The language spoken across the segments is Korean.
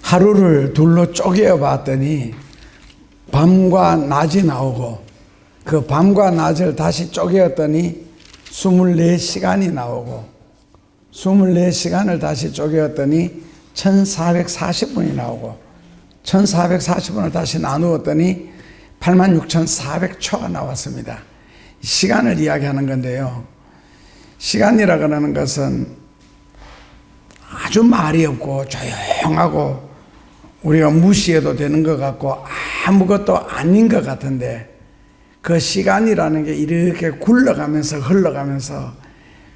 하루를 둘로 쪼개어 봤더니 밤과 낮이 나오고, 그 밤과 낮을 다시 쪼개었더니 24시간이 나오고, 24시간을 다시 쪼개었더니 1440분이 나오고, 1440분을 다시 나누었더니 86,400초가 나왔습니다. 시간을 이야기하는 건데요, 시간이라 그러는 것은 아주 말이 없고 조용하고 우리가 무시해도 되는 것 같고 아무것도 아닌 것 같은데, 그 시간이라는 게 이렇게 굴러가면서 흘러가면서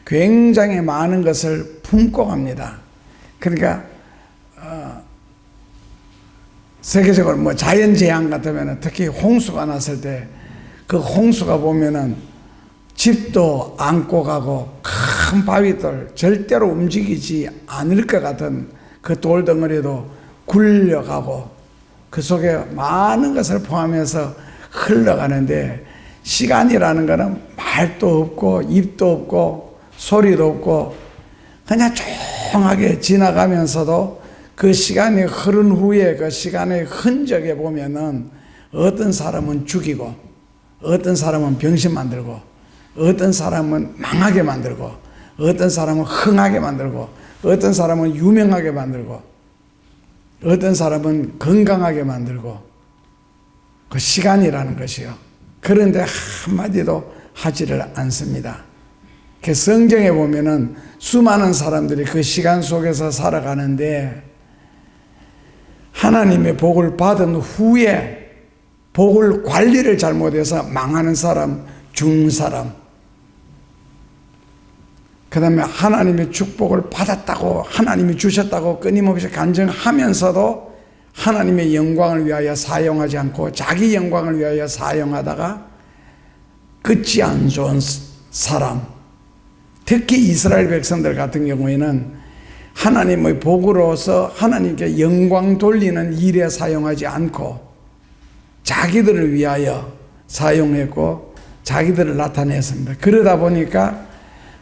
굉장히 많은 것을 품고 갑니다. 그러니까 세계적으로 뭐 자연재앙 같으면 특히 홍수가 났을 때 그 홍수가 보면은 집도 안고 가고 큰 바위들 절대로 움직이지 않을 것 같은 그 돌덩어리도 굴려가고 그 속에 많은 것을 포함해서 흘러가는데, 시간이라는 것은 말도 없고 입도 없고 소리도 없고 그냥 조용하게 지나가면서도 그 시간이 흐른 후에 그 시간의 흔적에 보면은 어떤 사람은 죽이고, 어떤 사람은 병신 만들고, 어떤 사람은 망하게 만들고, 어떤 사람은 흥하게 만들고, 어떤 사람은 유명하게 만들고, 어떤 사람은 건강하게 만들고, 그 시간이라는 것이요. 그런데 한마디도 하지를 않습니다. 그 성경에 보면은 수많은 사람들이 그 시간 속에서 살아가는데, 하나님의 복을 받은 후에 복을 관리를 잘못해서 망하는 사람, 죽는 사람, 그 다음에 하나님의 축복을 받았다고, 하나님이 주셨다고 끊임없이 간증하면서도 하나님의 영광을 위하여 사용하지 않고 자기 영광을 위하여 사용하다가 끝이 안 좋은 사람, 특히 이스라엘 백성들 같은 경우에는 하나님의 복으로서 하나님께 영광 돌리는 일에 사용하지 않고 자기들을 위하여 사용했고 자기들을 나타냈습니다. 그러다 보니까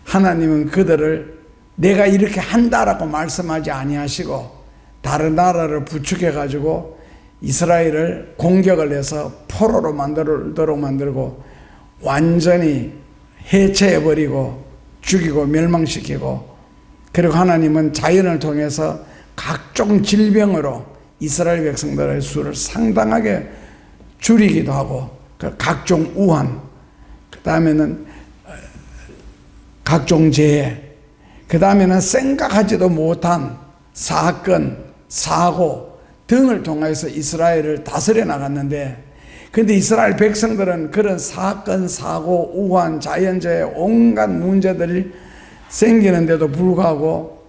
하나님은 그들을 내가 이렇게 한다라고 말씀하지 아니하시고 다른 나라를 부추겨 가지고 이스라엘을 공격을 해서 포로로 만들도록 만들고 완전히 해체해버리고 죽이고 멸망시키고, 그리고 하나님은 자연을 통해서 각종 질병으로 이스라엘 백성들의 수를 상당하게 줄이기도 하고, 각종 우한, 그 다음에는 각종 재해, 그 다음에는 생각하지도 못한 사건, 사고 등을 통해서 이스라엘을 다스려 나갔는데, 근데 이스라엘 백성들은 그런 사건, 사고, 우한, 자연재해 온갖 문제들이 생기는데도 불구하고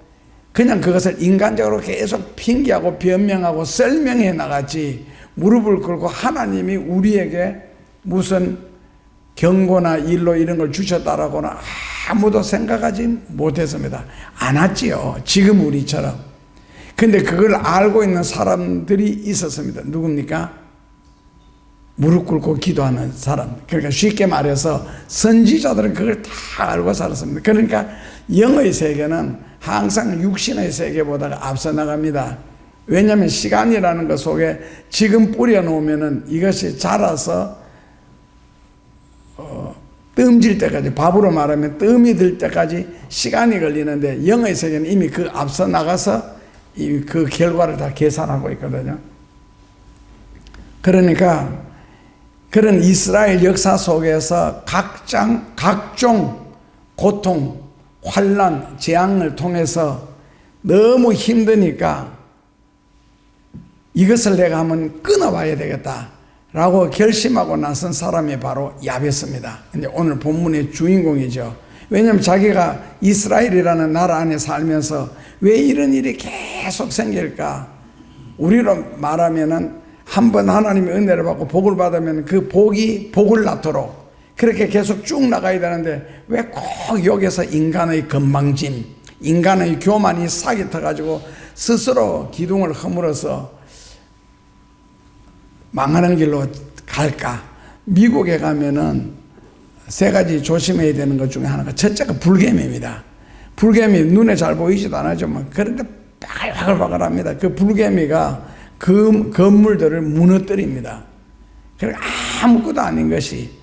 그냥 그것을 인간적으로 계속 핑계하고 변명하고 설명해 나갔지, 무릎을 꿇고 하나님이 우리에게 무슨 경고나 일로 이런 걸 주셨다라고는 아무도 생각하지 못했습니다. 안 왔지요, 지금 우리처럼. 근데 그걸 알고 있는 사람들이 있었습니다. 누굽니까? 무릎 꿇고 기도하는 사람. 그러니까 쉽게 말해서 선지자들은 그걸 다 알고 살았습니다. 그러니까 영의 세계는 항상 육신의 세계보다 앞서 나갑니다. 왜냐하면 시간이라는 것 속에 지금 뿌려놓으면은 이것이 자라서 뜸질 때까지, 밥으로 말하면 뜸이 들 때까지 시간이 걸리는데, 영의 세계는 이미 그 앞서 나가서 그 결과를 다 계산하고 있거든요. 그러니까 그런 이스라엘 역사 속에서 각종 고통, 환난, 재앙을 통해서 너무 힘드니까 이것을 내가 한번 끊어봐야 되겠다라고 결심하고 나선 사람이 바로 야베스입니다. 근데 오늘 본문의 주인공이죠. 왜냐하면 자기가 이스라엘이라는 나라 안에 살면서 왜 이런 일이 계속 생길까? 우리로 말하면은 한번 하나님의 은혜를 받고 복을 받으면 그 복이 복을 낳도록 그렇게 계속 쭉 나가야 되는데, 왜 꼭 여기서 인간의 건방짐, 인간의 교만이 싹이 터가지고 스스로 기둥을 허물어서 망하는 길로 갈까? 미국에 가면은 세 가지 조심해야 되는 것 중에 하나가, 첫째가 불개미입니다. 불개미 눈에 잘 보이지도 않았지만 그런데 바글바글합니다. 그 불개미가 그 건물들을 무너뜨립니다. 그리고 아무것도 아닌 것이.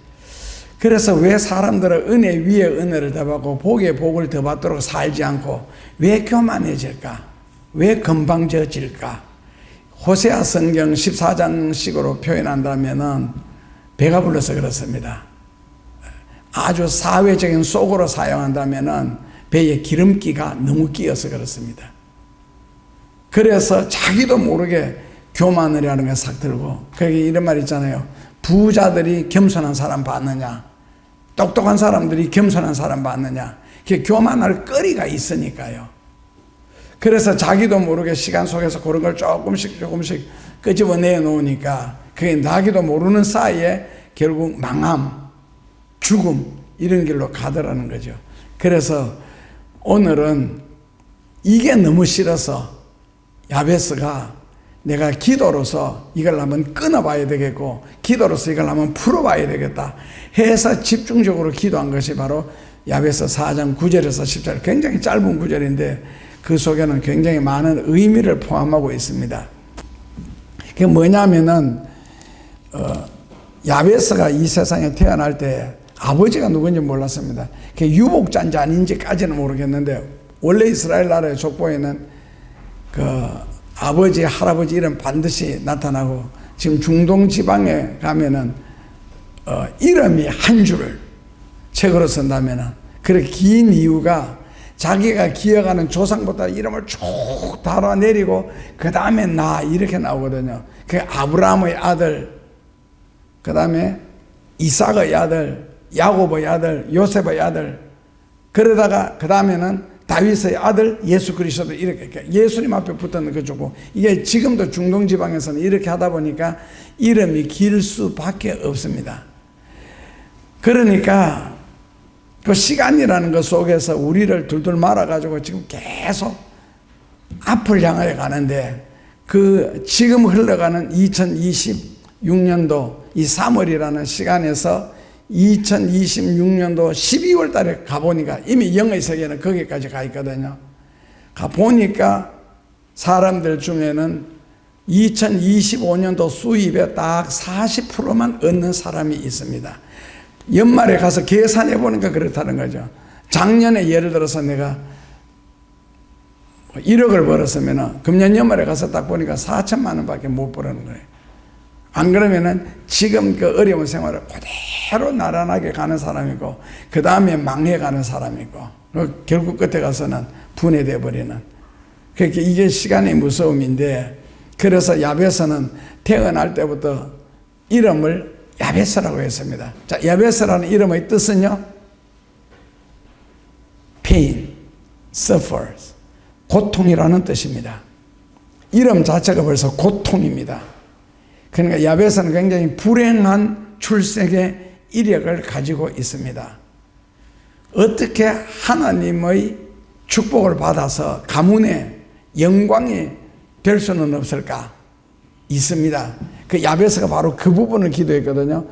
그래서 왜 사람들은 은혜 위에 은혜를 더받고 복에 복을 더받도록 살지 않고 왜 교만해질까? 왜 건방져질까? 호세아 성경 14장식으로 표현한다면은 배가 불러서 그렇습니다. 아주 사회적인 속어로 사용한다면은 배에 기름기가 너무 끼어서 그렇습니다. 그래서 자기도 모르게 교만을 하는 게 싹 들고, 그게 이런 말 있잖아요. 부자들이 겸손한 사람 봤느냐, 똑똑한 사람들이 겸손한 사람 봤느냐. 그게 교만할 거리가 있으니까요. 그래서 자기도 모르게 시간 속에서 그런 걸 조금씩 끄집어내 놓으니까 그게 나기도 모르는 사이에 결국 망함, 죽음 이런 길로 가더라는 거죠. 그래서 오늘은 이게 너무 싫어서 야베스가 내가 기도로서 이걸 한번 끊어봐야 되겠고 기도로서 이걸 한번 풀어봐야 되겠다 해서 집중적으로 기도한 것이 바로 야베스 4장 9절에서 10절, 굉장히 짧은 구절인데 그 속에는 굉장히 많은 의미를 포함하고 있습니다. 그게 뭐냐면은 야베스가 이 세상에 태어날 때 아버지가 누군지 몰랐습니다. 그게 유복자인지 아닌지까지는 모르겠는데 원래 이스라엘 나라의 족보에는 그 아버지, 할아버지 이름 반드시 나타나고, 지금 중동 지방에 가면은 이름이 한 줄을 책으로 쓴다면은 그렇게 긴 이유가 자기가 기억하는 조상보다 이름을 쭉 달아내리고 그 다음에 나 이렇게 나오거든요. 그 아브라함의 아들, 그 다음에 이삭의 아들, 야곱의 아들, 요셉의 아들, 그러다가 그 다음에는 다윗의 아들 예수 그리스도, 이렇게 예수님 앞에 붙었는 그쪽고, 이게 지금도 중동 지방에서는 이렇게 하다 보니까 이름이 길 수밖에 없습니다. 그러니까 그 시간이라는 것 속에서 우리를 둘둘 말아가지고 지금 계속 앞을 향하여 가는데, 그 지금 흘러가는 2026년도 이 3월이라는 시간에서 2026년도 12월 달에 가보니까 이미 영의 세계는 거기까지 가 있거든요. 가보니까 사람들 중에는 2025년도 수입에 딱 40%만 얻는 사람이 있습니다. 연말에 가서 계산해 보니까 그렇다는 거죠. 작년에 예를 들어서 내가 1억을 벌었으면 금년 연말에 가서 딱 보니까 4천만 원밖에 못 벌었는 거예요. 안 그러면은 지금 그 어려운 생활을 그대로 나란하게 가는 사람이고, 그 다음에 망해가는 사람이고, 결국 끝에 가서는 분해돼 버리는. 그러니까 이게 시간의 무서움인데, 그래서 야베스는 태어날 때부터 이름을 야베스라고 했습니다. 자, 야베스라는 이름의 뜻은요, pain, suffers, 고통이라는 뜻입니다. 이름 자체가 벌써 고통입니다. 그러니까 야베스는 굉장히 불행한 출생의 이력을 가지고 있습니다. 어떻게 하나님의 축복을 받아서 가문의 영광이 될 수는 없을까? 있습니다. 그 야베스가 바로 그 부분을 기도했거든요.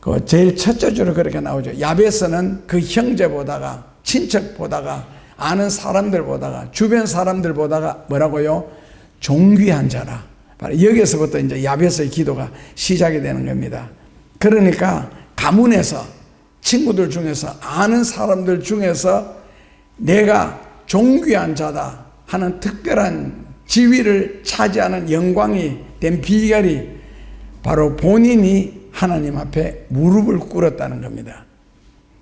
그 제일 첫째 줄에 그렇게 나오죠. 야베스는 그 형제보다가, 친척보다가, 아는 사람들보다가, 주변 사람들보다가 뭐라고요? 존귀한 자라. 바로 여기서부터 이제 야베스의 기도가 시작이 되는 겁니다. 그러니까 가문에서, 친구들 중에서, 아는 사람들 중에서 내가 존귀한 자다 하는 특별한 지위를 차지하는 영광이 된 비결이 바로 본인이 하나님 앞에 무릎을 꿇었다는 겁니다.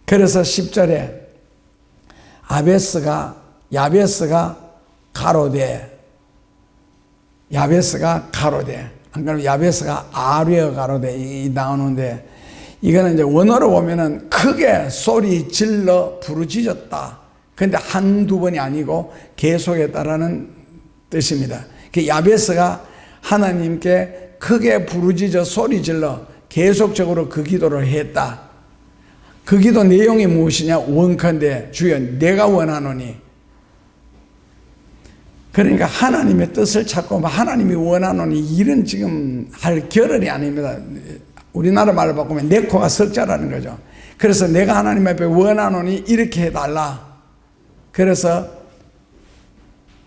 그래서 10절에 야베스가 가로되, 안 그러면 야베스가 아뢰어 가로되 나오는데, 이거는 이제 원어로 보면은 크게 소리 질러 부르짖었다. 근데 한두 번이 아니고 계속했다라는 뜻입니다. 그 야베스가 하나님께 크게 부르짖어 소리 질러 계속적으로 그 기도를 했다. 그 기도 내용이 무엇이냐? 원컨대 주여 내가 원하노니. 그러니까 하나님의 뜻을 찾고 하나님이 원하노니, 이런 지금 할 겨를이 아닙니다. 우리나라 말로 바꾸면 내 코가 석자라는 거죠. 그래서 내가 하나님 앞에 원하노니 이렇게 해달라. 그래서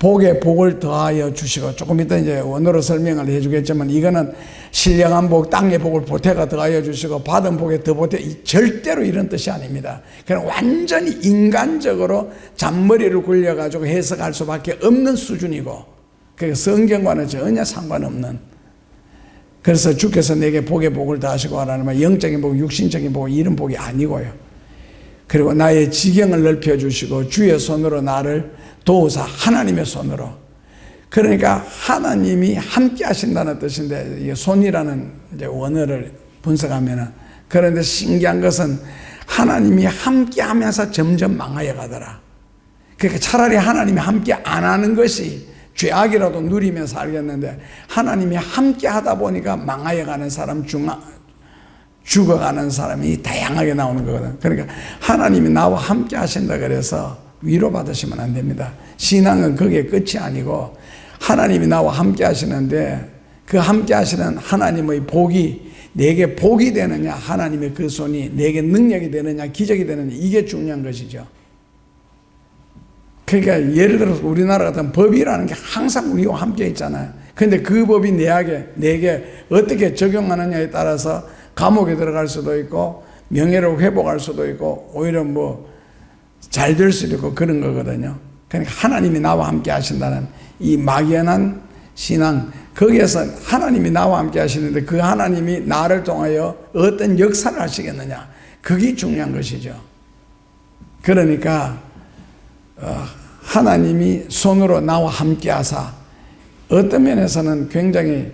복에 복을 더하여 주시고, 조금 이따 이제 원어로 설명을 해주겠지만, 이거는 신령한 복, 땅의 복을 보태가 더하여 주시고, 받은 복에 더 보태, 절대로 이런 뜻이 아닙니다. 그냥 완전히 인간적으로 잔머리를 굴려가지고 해석할 수밖에 없는 수준이고, 그 성경과는 전혀 상관없는. 그래서 주께서 내게 복의 복을 더하시고 하라는 말, 영적인 복, 육신적인 복, 이런 복이 아니고요. 그리고 나의 지경을 넓혀주시고 주의 손으로 나를 도우사, 하나님의 손으로. 그러니까 하나님이 함께 하신다는 뜻인데, 이게 손이라는 이제 원어를 분석하면은, 그런데 신기한 것은 하나님이 함께 하면서 점점 망하여 가더라. 그러니까 차라리 하나님이 함께 안 하는 것이 죄악이라도 누리면서 알겠는데, 하나님이 함께 하다 보니까 망하여 가는 사람, 죽어가는 사람이 다양하게 나오는 거거든. 그러니까 하나님이 나와 함께 하신다 그래서 위로받으시면 안 됩니다. 신앙은 그게 끝이 아니고, 하나님이 나와 함께 하시는데 그 함께 하시는 하나님의 복이 내게 복이 되느냐, 하나님의 그 손이 내게 능력이 되느냐, 기적이 되느냐, 이게 중요한 것이죠. 그러니까 예를 들어서 우리나라 같은 법이라는 게 항상 우리와 함께 있잖아요. 그런데 그 법이 내게 어떻게 적용하느냐에 따라서 감옥에 들어갈 수도 있고, 명예를 회복할 수도 있고, 오히려 잘 될 수도 있고, 그런 거거든요. 그러니까 하나님이 나와 함께 하신다는 이 막연한 신앙, 거기에서 하나님이 나와 함께 하시는데 그 하나님이 나를 통하여 어떤 역사를 하시겠느냐, 그게 중요한 것이죠. 그러니까 하나님이 손으로 나와 함께 하사, 어떤 면에서는 굉장히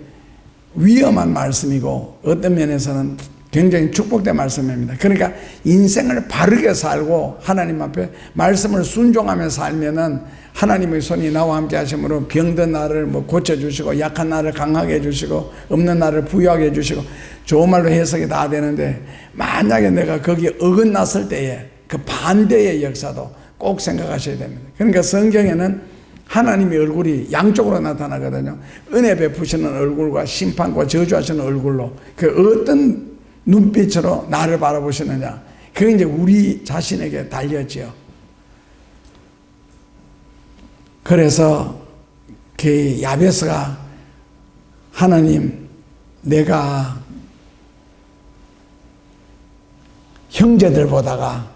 위험한 말씀이고 어떤 면에서는 굉장히 축복된 말씀입니다. 그러니까 인생을 바르게 살고 하나님 앞에 말씀을 순종하며 살면은 하나님의 손이 나와 함께 하심으로 병든 나를 고쳐주시고, 약한 나를 강하게 해주시고, 없는 나를 부유하게 해주시고, 좋은 말로 해석이 다 되는데, 만약에 내가 거기에 어긋났을 때에 그 반대의 역사도 꼭 생각하셔야 됩니다. 그러니까 성경에는 하나님의 얼굴이 양쪽으로 나타나거든요. 은혜 베푸시는 얼굴과 심판과 저주하시는 얼굴로, 그 어떤 눈빛으로 나를 바라보시느냐, 그게 이제 우리 자신에게 달렸지요. 그래서 그 야베스가, 하나님, 내가 형제들보다가,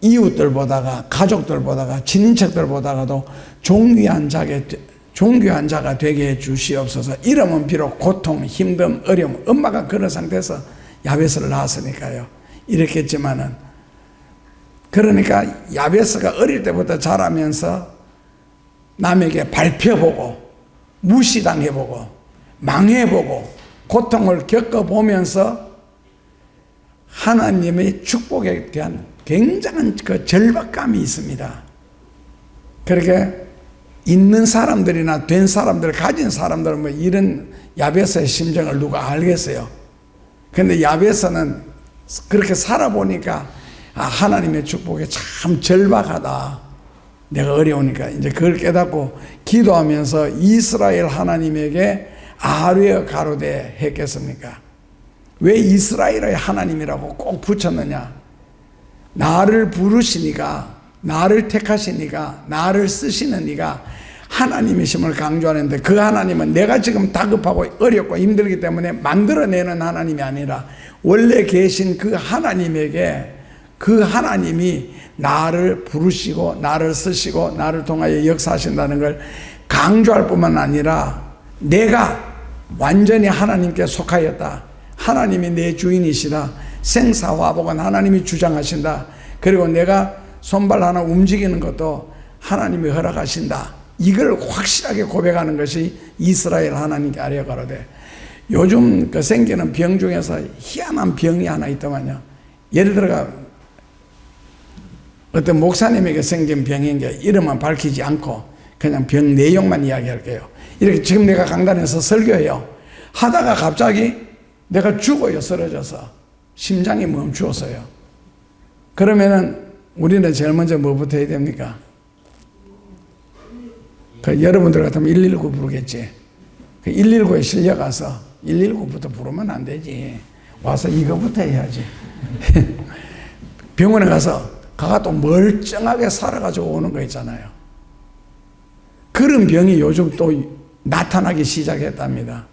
이웃들보다가, 가족들보다가, 친인척들보다가도 존귀한 자가 되게 해 주시옵소서. 이러면 비록 고통, 힘듦, 어려움, 엄마가 그런 상태에서 야베스를 낳았으니까요. 이렇게 했지만은, 그러니까 야베스가 어릴 때부터 자라면서 남에게 밟혀보고, 무시당해보고, 망해보고, 고통을 겪어보면서 하나님의 축복에 대한 굉장한 그 절박감이 있습니다. 그렇게 있는 사람들이나 된 사람들, 가진 사람들은 이런 야베스의 심정을 누가 알겠어요? 근데 야베스는 그렇게 살아보니까, 하나님의 축복이 참 절박하다. 내가 어려우니까 이제 그걸 깨닫고 기도하면서 이스라엘 하나님에게 아뢰어 가로되 했겠습니까? 왜 이스라엘의 하나님이라고 꼭 붙였느냐? 나를 부르시니까, 나를 택하시니까, 나를 쓰시는 이가 하나님이심을 강조하는데, 그 하나님은 내가 지금 다급하고 어렵고 힘들기 때문에 만들어내는 하나님이 아니라 원래 계신 그 하나님에게, 그 하나님이 나를 부르시고 나를 쓰시고 나를 통하여 역사하신다는 걸 강조할 뿐만 아니라, 내가 완전히 하나님께 속하였다, 하나님이 내 주인이시다, 생사화복은 하나님이 주장하신다, 그리고 내가 손발 하나 움직이는 것도 하나님이 허락하신다, 이걸 확실하게 고백하는 것이 이스라엘 하나님께 아뢰어 가로되. 요즘 그 생기는 병 중에서 희한한 병이 하나 있더만요. 예를 들어가 어떤 목사님에게 생긴 병인 게 이름은 밝히지 않고 그냥 병 내용만 이야기할게요. 이렇게 지금 내가 강단에서 설교해요. 하다가 갑자기 내가 죽어요. 쓰러져서 심장이 멈추었어요. 그러면은 우리는 제일 먼저 뭐부터 해야 됩니까? 여러분들 같으면 119 부르겠지. 119에 실려가서 119부터 부르면 안 되지. 와서 이거부터 해야지. 병원에 가서 가가 또 멀쩡하게 살아가지고 오는 거 있잖아요. 그런 병이 요즘 또 나타나기 시작했답니다.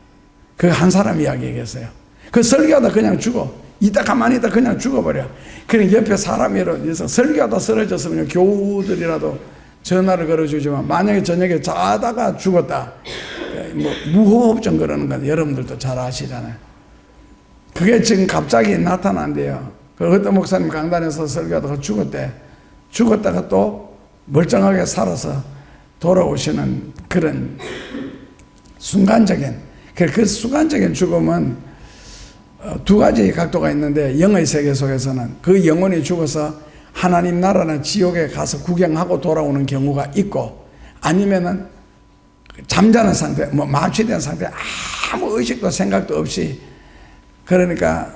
그 한 사람 이야기겠어요. 그 설교하다 그냥 죽어. 이따 가만히 있다 그냥 죽어버려. 그래 옆에 사람이라서 설교하다 쓰러졌으면 교우들이라도 전화를 걸어주지만 만약에 저녁에 자다가 죽었다. 뭐 무호흡증 그러는 건 여러분들도 잘 아시잖아요. 그게 지금 갑자기 나타난대요. 그 어떤 목사님 강단에서 설교하다가 죽었대. 죽었다가 또 멀쩡하게 살아서 돌아오시는 그런 순간적인, 그 순간적인 죽음은 두 가지 각도가 있는데, 영의 세계 속에서는 그 영혼이 죽어서 하나님 나라나 지옥에 가서 구경하고 돌아오는 경우가 있고, 아니면은 잠자는 상태, 뭐 마취된 상태, 아무 의식도 생각도 없이, 그러니까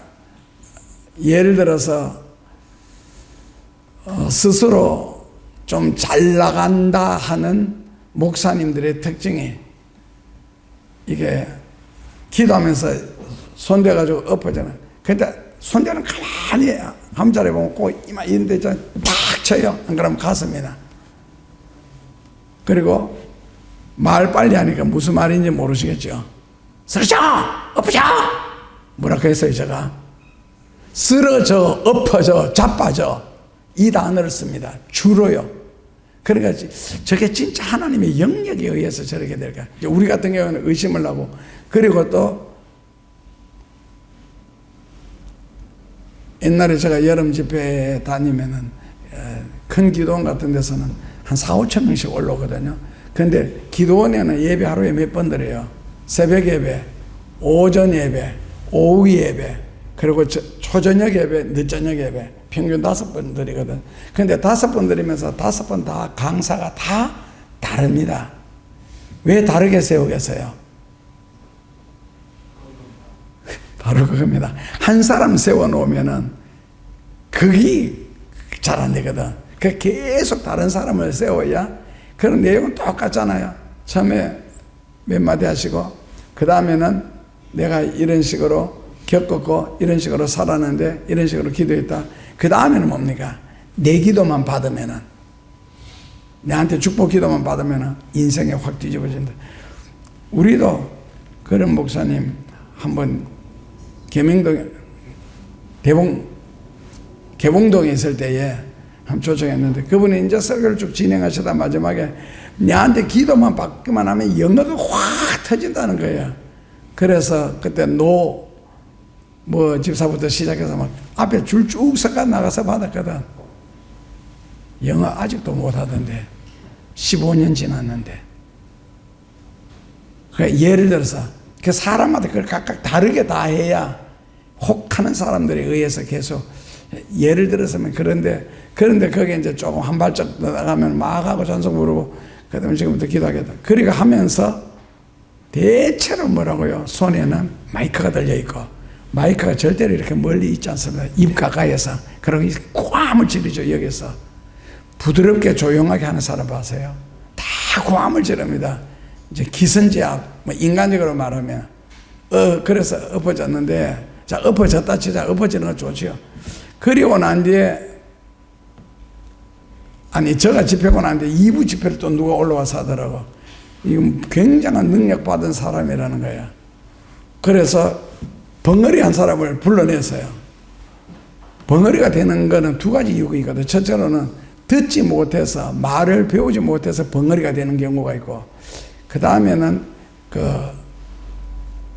예를 들어서 스스로 좀 잘 나간다 하는 목사님들의 특징이, 이게 기도하면서 손대가지고 엎어지는, 근데 손대는 가만히 함자리 보면 꼭 이마 이런데 딱 쳐요. 안 그러면 가슴이나. 그리고 말 빨리 하니까 무슨 말인지 모르시겠죠. 쓰러져! 엎어져! 뭐라고 했어요 제가? 쓰러져, 엎어져, 자빠져, 이 단어를 씁니다. 주로요. 그러니까 저게 진짜 하나님의 영역에 의해서 저렇게 될까? 우리 같은 경우는 의심을 하고, 그리고 또 옛날에 제가 여름 집회에 다니면은 큰 기도원 같은 데서는 한 4,5천 명씩 올라오거든요. 근데 기도원에는 예배 하루에 몇 번 드려요. 새벽 예배, 오전 예배, 오후 예배, 그리고 초저녁 예배, 늦저녁 예배, 평균 5번 드리거든. 근데 5번 드리면서 5번 다 강사가 다 다릅니다. 왜 다르게 세우겠어요? 바로 그겁니다. 한 사람 세워놓으면은 그게 잘 안 되거든. 그 계속 다른 사람을 세워야, 그런 내용은 똑같잖아요. 처음에 몇 마디 하시고, 그 다음에는 내가 이런 식으로 겪었고, 이런 식으로 살았는데, 이런 식으로 기도했다. 그 다음에는 뭡니까? 내 기도만 받으면은, 내한테 축복 기도만 받으면은 인생이 확 뒤집어진다. 우리도 그런 목사님 한번 개봉동에 있을 때에 한번 초청했는데, 그분이 이제 설교를 쭉 진행하시다 마지막에 내한테 기도만 받기만 하면 영어가 확 터진다는 거예요. 그래서 그때 집사부터 시작해서 막 앞에 줄 쭉 서가 나가서 받았거든. 영어 아직도 못하던데 15년 지났는데. 그러니까 예를 들어서 그 사람마다 그걸 각각 다르게 다 해야 혹하는 사람들에 의해서 계속, 예를 들어서면 그런데 거기에 이제 조금 한 발짝 나가면 막 하고 찬송 부르고, 그 다음에 지금부터 기도하겠다. 그러니까 하면서 대체로 뭐라고요? 손에는 마이크가 들려있고, 마이크가 절대로 이렇게 멀리 있지 않습니다. 입 가까이에서. 그러고 고함을 지르죠. 여기서 부드럽게 조용하게 하는 사람 봐세요. 다 고함을 지릅니다. 이제 기선제압, 뭐 인간적으로 말하면 그래서 엎어졌는데, 자 엎어졌다 치자. 엎어지는 거 좋지요. 그리고 난 뒤에, 아니 제가 집회고 난 뒤에 2부 집회를 또 누가 올라와서 하더라고. 이건 굉장한 능력 받은 사람이라는 거야. 그래서 벙어리 한 사람을 불러냈어요. 벙어리가 되는 거는 두 가지 이유가 있거든. 첫째로는 듣지 못해서, 말을 배우지 못해서 벙어리가 되는 경우가 있고, 그 다음에는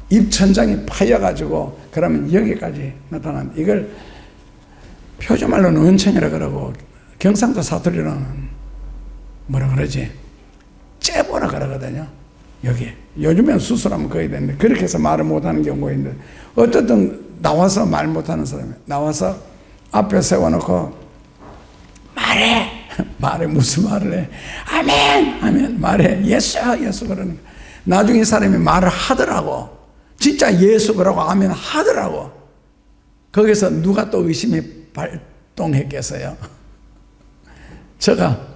입천장이 파여가지고, 그러면 여기까지 나타난, 이걸 표준말로는 은천이라 그러고, 경상도 사투리로는 뭐라 그러지? 째보라 그러거든요. 여기. 요즘엔 수술하면 거의 되는데, 그렇게 해서 말을 못하는 경우가 있는데, 어쨌든 나와서 말 못하는 사람이 나와서 앞에 세워놓고 말해. 말해. 무슨 말을 해? 아멘. 아멘. 말해. 예수. 예수. 그러니까 나중에 이 사람이 말을 하더라고. 진짜 예수 그러고 아멘 하더라고. 거기서 누가 또 의심이 발동했겠어요? 제가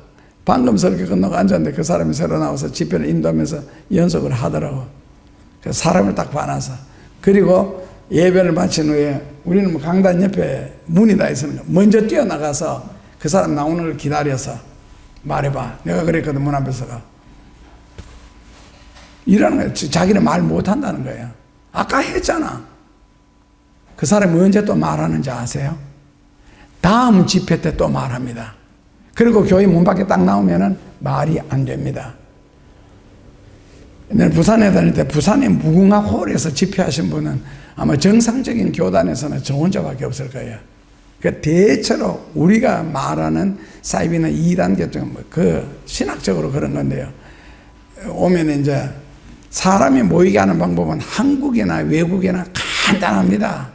방금 설교 끝나고 앉았는데 그 사람이 새로 나와서 집회를 인도하면서 연속을 하더라고. 그 사람을 딱 봐놔서. 그리고 예배를 마친 후에 우리는 뭐 강단 옆에 문이 다 있으니까 먼저 뛰어나가서 그 사람 나오는 걸 기다려서 말해봐. 내가 그랬거든. 문 앞에서가 이러는 거예요. 자기는 말 못한다는 거예요. 아까 했잖아. 그 사람이 언제 또 말하는지 아세요? 다음 집회 때 또 말합니다. 그리고 교회 문 밖에 딱 나오면은 말이 안 됩니다. 내가 부산에 다닐 때 부산의 무궁화 홀에서 집회하신 분은 아마 정상적인 교단에서는 저 혼자밖에 없을 거예요. 그 대체로 우리가 말하는 사이비나 2단계 중 그 신학적으로 그런 건데요. 오면 이제 사람이 모이게 하는 방법은 한국이나 외국이나 간단합니다.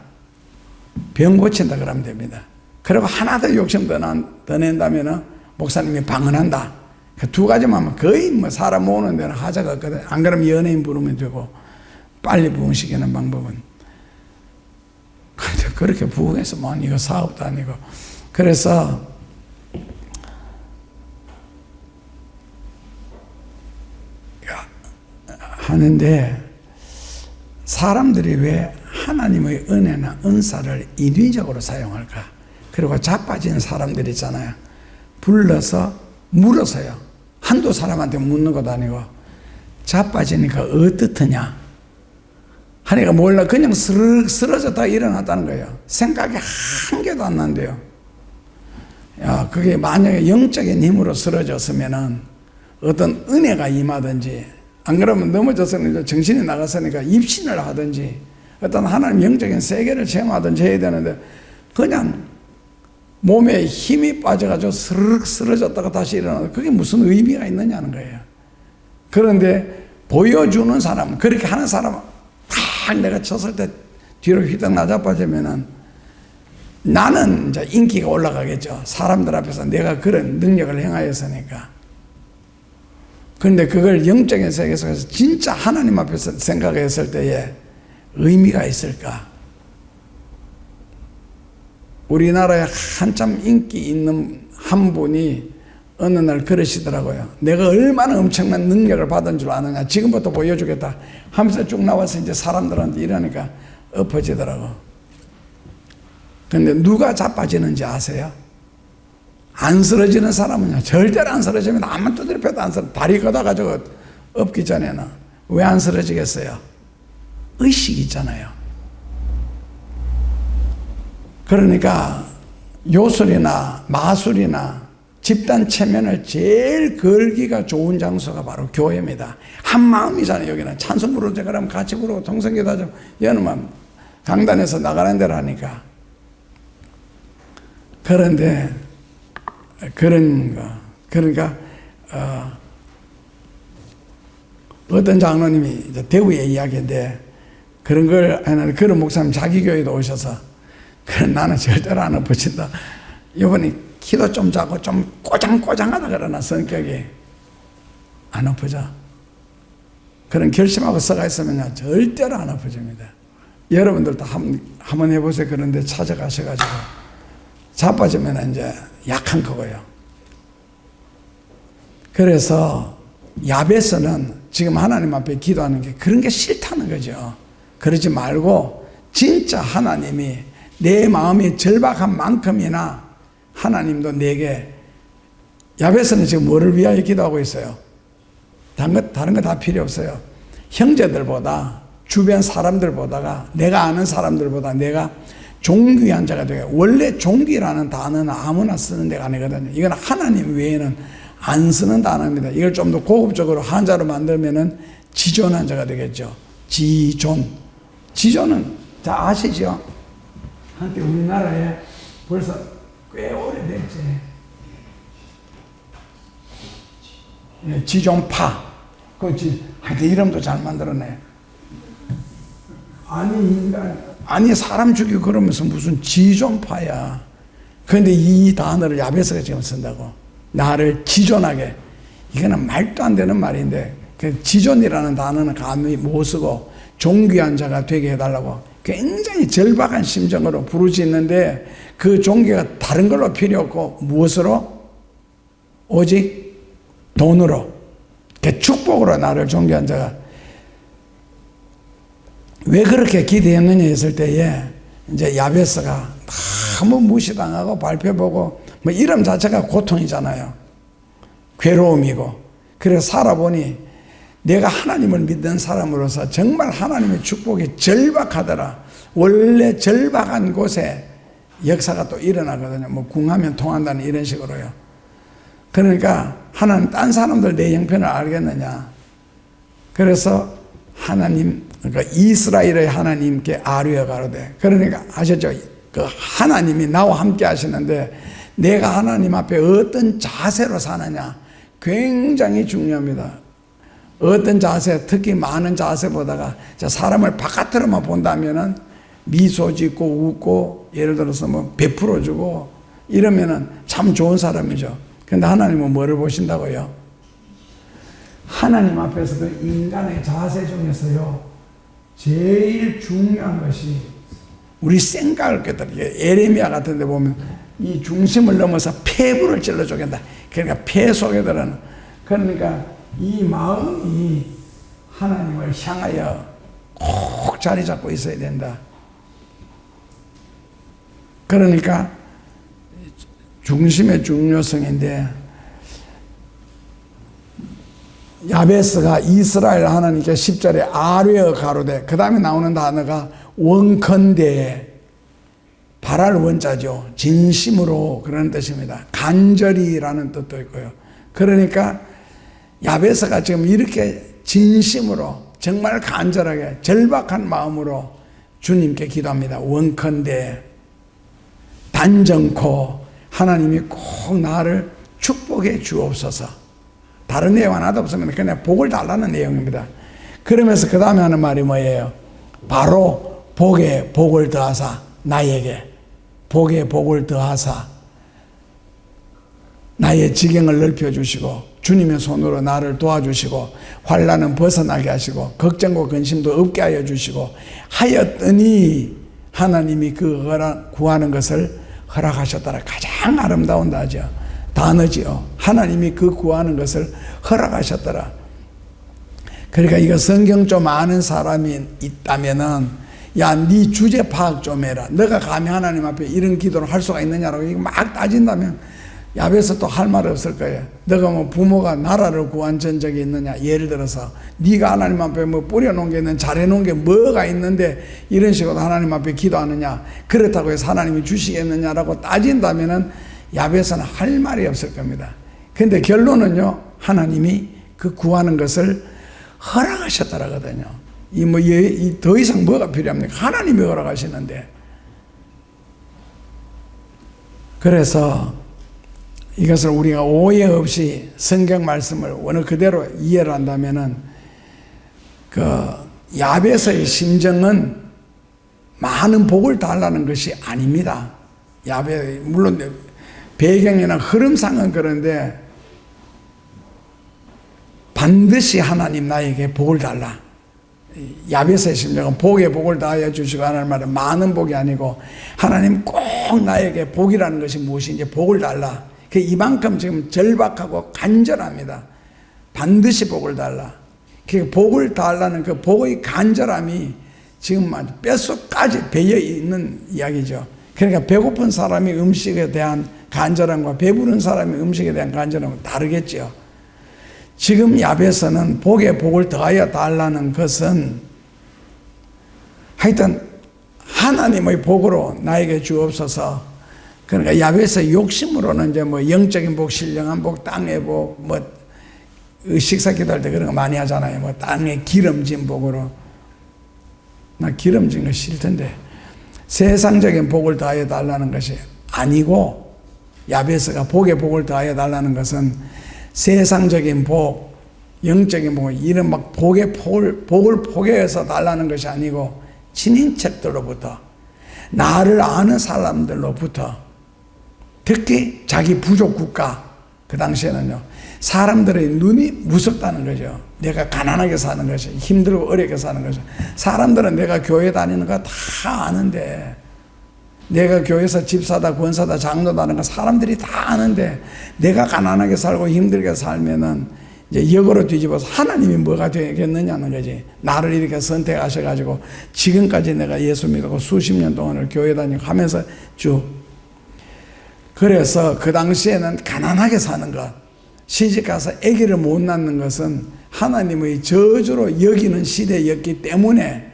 병 고친다 그러면 됩니다. 그리고 하나 더 욕심 더 낸다면 목사님이 방언한다. 그 두 가지만 하면 거의 뭐 사람 모으는 데는 하자가 없거든. 안 그러면 연예인 부르면 되고 빨리 부흥시키는 방법은. 근데 그렇게 부흥해서 뭐 이거 사업도 아니고. 그래서 하는데 사람들이 왜 하나님의 은혜나 은사를 인위적으로 사용할까? 그리고 자빠진 사람들 있잖아요. 불러서 물어서요. 한두 사람한테 묻는 것도 아니고 자빠지니까 어떻느냐 하니까 몰라 그냥 쓰러졌다 일어났다는 거예요. 생각이 한 개도 안 난대요. 야, 그게 만약에 영적인 힘으로 쓰러졌으면은 어떤 은혜가 임하든지 안 그러면 넘어져서 정신이 나갔으니까 입신을 하든지 어떤 하나님 영적인 세계를 체험하든지 해야 되는데 그냥 몸에 힘이 빠져가지고 스르륵 쓰러졌다가 다시 일어나서 그게 무슨 의미가 있느냐는 거예요. 그런데 보여주는 사람, 그렇게 하는 사람 딱 내가 쳤을 때 뒤로 휘떡 나자빠지면은 나는 이제 인기가 올라가겠죠. 사람들 앞에서 내가 그런 능력을 행하였으니까. 그런데 그걸 영적인 세계에서 진짜 하나님 앞에서 생각했을 때에 의미가 있을까? 우리나라에 한참 인기 있는 한 분이 어느 날 그러시더라고요. 내가 얼마나 엄청난 능력을 받은 줄 아느냐. 지금부터 보여주겠다 하면서 쭉 나와서 이제 사람들한테 이러니까 엎어지더라고. 근데 누가 자빠지는지 아세요? 안 쓰러지는 사람은요. 절대로 안 쓰러지면 아무 두드려 펴도 안 쓰러져. 다리 걷어가지고 엎기 전에는. 왜 안 쓰러지겠어요? 의식이 있잖아요. 그러니까 요술이나 마술이나 집단 체면을 제일 걸기가 좋은 장소가 바로 교회입니다. 한 마음이잖아요. 여기는 찬송 부르자 그러면 같이 부르고 통성기도 하죠. 여는 강단에서 나가는 데로 하니까. 그런데 그런 거 그러니까 어떤 장로님이 이제 대구의 이야기인데 그런 걸 하는 그런 목사님 자기 교회도 오셔서 그런 나는 절대로 안 엎어진다. 이번에 키도 좀 작고 좀 꼬장꼬장하다 그러나 성격이 안 엎어져. 그런 결심하고 서가 있으면 절대로 안 엎어집니다. 여러분들도 한번 해보세요. 그런데 찾아가셔가지고 자빠지면 이제 약한 거고요. 그래서 야베스는 지금 하나님 앞에 기도하는 게 그런 게 싫다는 거죠. 그러지 말고 진짜 하나님이 내 마음이 절박한 만큼이나 하나님도 내게 야베스는 지금 뭐를 위하여 기도하고 있어요? 다른 거 다 필요 없어요. 형제들보다 주변 사람들보다가 내가 아는 사람들보다 내가 존귀한 자가 되게. 원래 존귀라는 단어는 아무나 쓰는 데가 아니거든요. 이건 하나님 외에는 안 쓰는 단어입니다. 이걸 좀 더 고급적으로 한자로 만들면은 지존한 자가 되겠죠. 지존. 지존은 다 아시죠? 한때 우리나라에 벌써 꽤 오래됐지. 지존파. 그렇지. 하여튼 이름도 잘 만들어내. 아니 사람 죽이고 그러면서 무슨 지존파야. 그런데 이 단어를 야베스가 지금 쓴다고. 나를 지존하게. 이거는 말도 안 되는 말인데 그 지존이라는 단어는 감히 못 쓰고 존귀한 자가 되게 해달라고 굉장히 절박한 심정으로 부르짖는데 그 존귀가 다른 걸로 필요 없고 무엇으로? 오직 돈으로. 그 축복으로 나를 존귀한 자가. 왜 그렇게 기대했느냐 했을 때에 이제 야베스가 너무 무시당하고 발표보고 뭐 이름 자체가 고통이잖아요. 괴로움이고. 그래서 살아보니 내가 하나님을 믿는 사람으로서 정말 하나님의 축복이 절박하더라. 원래 절박한 곳에 역사가 또 일어나거든요. 뭐 궁하면 통한다는 이런 식으로요. 그러니까 하나님 딴 사람들 내 형편을 알겠느냐. 그래서 하나님, 그러니까 이스라엘의 하나님께 아뢰어 가로되, 그러니까 아셨죠? 그 하나님이 나와 함께 하시는데 내가 하나님 앞에 어떤 자세로 사느냐 굉장히 중요합니다. 어떤 자세, 특히 많은 자세보다가 사람을 바깥으로만 본다면은 미소 짓고 웃고 예를 들어서 뭐 베풀어주고 이러면은 참 좋은 사람이죠. 근데 하나님은 뭐를 보신다고요? 하나님 앞에서 그 인간의 자세 중에서요 제일 중요한 것이 우리 생각을 깨달게. 에레미야 같은 데 보면 이 중심을 넘어서 폐부를 찔러 쪼갠다. 그러니까 폐 속에 들어는, 그러니까 이 마음이 하나님을 향하여 꼭 자리 잡고 있어야 된다. 그러니까 중심의 중요성인데, 야베스가 이스라엘 하나님께 10절에 아뢰어 가로되, 그 다음에 나오는 단어가 원컨대, 바랄 원자죠. 진심으로 그런 뜻입니다. 간절히라는 뜻도 있고요. 그러니까 야베스가 지금 이렇게 진심으로 정말 간절하게 절박한 마음으로 주님께 기도합니다. 원컨대 단정코 하나님이 꼭 나를 축복해 주옵소서. 다른 내용 하나도 없으면 그냥 복을 달라는 내용입니다. 그러면서 그 다음에 하는 말이 뭐예요? 바로 복에 복을 더하사, 나에게 복에 복을 더하사 나의 지경을 넓혀주시고 주님의 손으로 나를 도와주시고 환난은 벗어나게 하시고 걱정과 근심도 없게 하여 주시고 하였더니 하나님이 그 구하는 것을 허락하셨더라. 가장 아름다운 단어지요. 하나님이 그 구하는 것을 허락하셨더라. 그러니까 이거 성경 좀 아는 사람이 있다면은 야, 네 주제 파악 좀 해라. 너가 감히 하나님 앞에 이런 기도를 할 수가 있느냐라고 이거 막 따진다면 야베스 또 할 말 없을 거예요. 너가 뭐 부모가 나라를 구한 전적이 있느냐. 예를 들어서 네가 하나님 앞에 뭐 뿌려놓은 게 있는, 잘해놓은 게 뭐가 있는데 이런 식으로 하나님 앞에 기도하느냐, 그렇다고 해서 하나님이 주시겠느냐라고 따진다면은 야베스는 할 말이 없을 겁니다. 근데 결론은요, 하나님이 그 구하는 것을 허락하셨더라거든요. 더 이상 뭐가 필요합니까? 하나님이 허락하시는데. 그래서 이것을 우리가 오해 없이 성경 말씀을 어느 그대로 이해를 한다면은 그 야베스의 심정은 많은 복을 달라는 것이 아닙니다. 물론 배경이나 흐름상은 그런데 반드시 하나님 나에게 복을 달라. 야베스의 심정은 복에 복을 다하여 주시고 하는 말은 많은 복이 아니고 하나님 꼭 나에게 복이라는 것이 무엇인지 복을 달라. 이만큼 지금 절박하고 간절합니다. 반드시 복을 달라. 그 복을 달라는 그 복의 간절함이 지금 뼛속까지 배어 있는 이야기죠. 그러니까 배고픈 사람이 음식에 대한 간절함과 배부른 사람이 음식에 대한 간절함은 다르겠죠. 지금 야베스는 복에 복을 더하여 달라는 것은 하여튼 하나님의 복으로 나에게 주옵소서. 그러니까 야베스의 욕심으로는 이제 뭐 영적인 복, 신령한 복, 땅의 복, 뭐 식사 기도할 때 그런 거 많이 하잖아요. 뭐 땅에 기름진 복으로. 나 기름진 거 싫던데. 세상적인 복을 더하여 달라는 것이 아니고, 야베스가 복에 복을 더하여 달라는 것은 세상적인 복, 영적인 복, 이런 막 복을 포기해서 달라는 것이 아니고 친인척들로부터, 나를 아는 사람들로부터, 특히 자기 부족 국가, 그 당시에는요, 사람들의 눈이 무섭다는 거죠. 내가 가난하게 사는 것이, 힘들고 어렵게 사는 것이. 사람들은 내가 교회 다니는 거 다 아는데, 내가 교회에서 집사다, 권사다, 장로다 하는 거 사람들이 다 아는데, 내가 가난하게 살고 힘들게 살면은 이제 역으로 뒤집어서 하나님이 뭐가 되겠느냐는 거지. 나를 이렇게 선택하셔가지고 지금까지 내가 예수 믿고 수십 년 동안을 교회 다니고 하면서 쭉. 그래서 그 당시에는 가난하게 사는 것, 시집가서 아기를 못 낳는 것은 하나님의 저주로 여기는 시대였기 때문에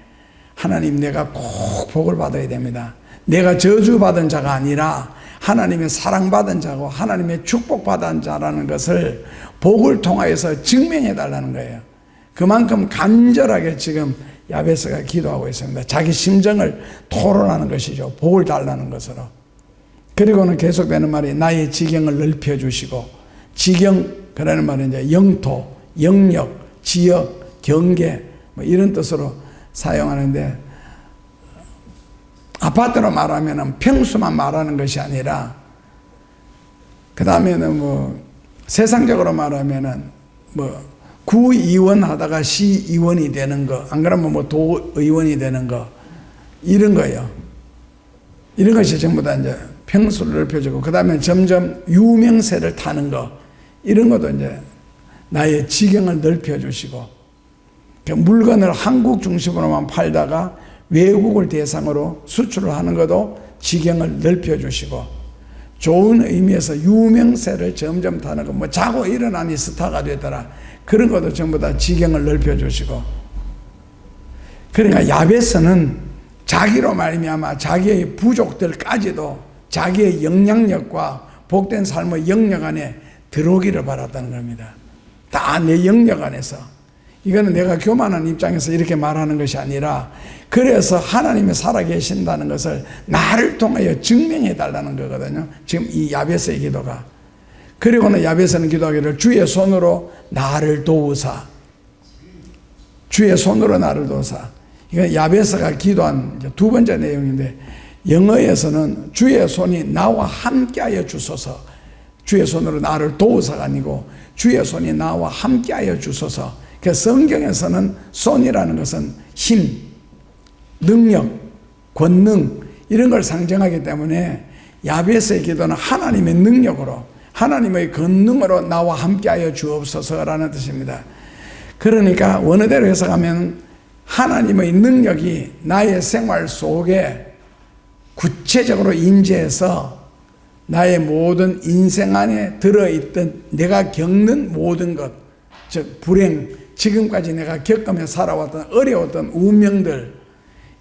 하나님 내가 꼭 복을 받아야 됩니다. 내가 저주받은 자가 아니라 하나님의 사랑받은 자고 하나님의 축복받은 자라는 것을 복을 통하여서 증명해 달라는 거예요. 그만큼 간절하게 지금 야베스가 기도하고 있습니다. 자기 심정을 토론하는 것이죠. 복을 달라는 것으로. 그리고는 계속되는 말이 나의 지경을 넓혀주시고, 지경 그라는 말은 이제 영토, 영역, 지역, 경계 뭐 이런 뜻으로 사용하는데, 아파트로 말하면 평수만 말하는 것이 아니라, 그 다음에는 뭐 세상적으로 말하면은 뭐 구의원 하다가 시의원이 되는 거, 안 그러면 뭐 도의원이 되는 거, 이런 거예요. 이런 것이 전부 다 이제 평수를 넓혀주고, 그 다음에 점점 유명세를 타는 거, 이런 것도 이제 나의 지경을 넓혀주시고, 물건을 한국 중심으로만 팔다가 외국을 대상으로 수출을 하는 것도 지경을 넓혀주시고, 좋은 의미에서 유명세를 점점 타는 것, 뭐 자고 일어나니 스타가 되더라, 그런 것도 전부 다 지경을 넓혀주시고. 그러니까 야베스는 자기로 말미암아 자기의 부족들까지도 자기의 영향력과 복된 삶의 영역 안에 들어오기를 바랐다는 겁니다. 다 내 영역 안에서. 이거는 내가 교만한 입장에서 이렇게 말하는 것이 아니라, 그래서 하나님이 살아계신다는 것을 나를 통하여 증명해 달라는 거거든요. 지금 이 야베스의 기도가. 그리고는 야베스는 기도하기를 주의 손으로 나를 도우사. 주의 손으로 나를 도우사. 이건 야베스가 기도한 두 번째 내용인데, 영어에서는 주의 손이 나와 함께하여 주소서. 주의 손으로 나를 도우사가 아니고 주의 손이 나와 함께하여 주소서. 그 성경에서는 손이라는 것은 힘, 능력, 권능 이런 걸 상징하기 때문에 야베스의 기도는 하나님의 능력으로, 하나님의 권능으로 나와 함께하여 주옵소서라는 뜻입니다. 그러니까 원어대로 해석하면 하나님의 능력이 나의 생활 속에 구체적으로 임재해서 나의 모든 인생 안에 들어있던 내가 겪는 모든 것, 즉 불행, 지금까지 내가 겪으며 살아왔던 어려웠던 운명들,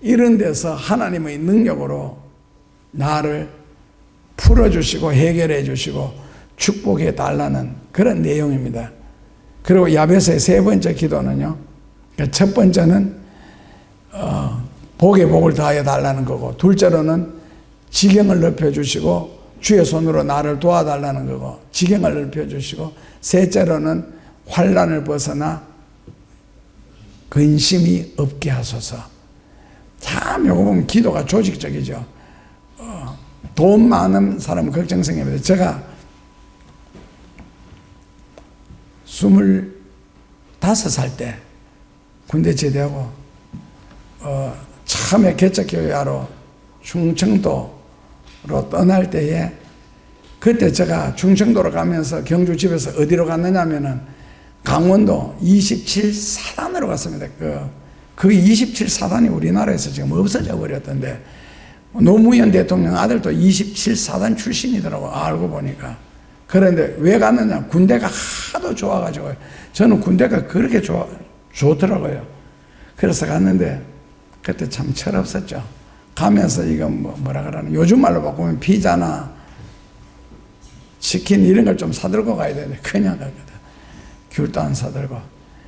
이런 데서 하나님의 능력으로 나를 풀어주시고 해결해 주시고 축복해 달라는 그런 내용입니다. 그리고 야베스의 세 번째 기도는요, 첫 번째는 복에 복을 더하여 달라는 거고, 둘째로는 지경을 넓혀주시고 주의 손으로 나를 도와달라는 거고, 지경을 넓혀주시고, 셋째로는 환난을 벗어나 근심이 없게 하소서. 참 요거 보면 기도가 조직적이죠. 돈 많은 사람은 걱정성입니다. 제가 25살 때 군대 제대하고 처음에 개척교회하러 충청도로 떠날 때에, 그때 제가 충청도로 가면서 경주 집에서 어디로 갔느냐면은 강원도 27사단으로 갔습니다. 그 27사단이 우리나라에서 지금 없어져 버렸던데, 노무현 대통령 아들도 27사단 출신이더라고, 알고 보니까. 그런데 왜 갔느냐, 군대가 하도 좋아가지고, 저는 군대가 그렇게 좋더라고요. 그래서 갔는데 그때 참 철없었죠. 가면서 이거 뭐라 그러나, 요즘 말로 바꾸면 피자나 치킨 이런 걸 좀 사들고 가야 되는데 그냥 가거든. 귤도 안 사들고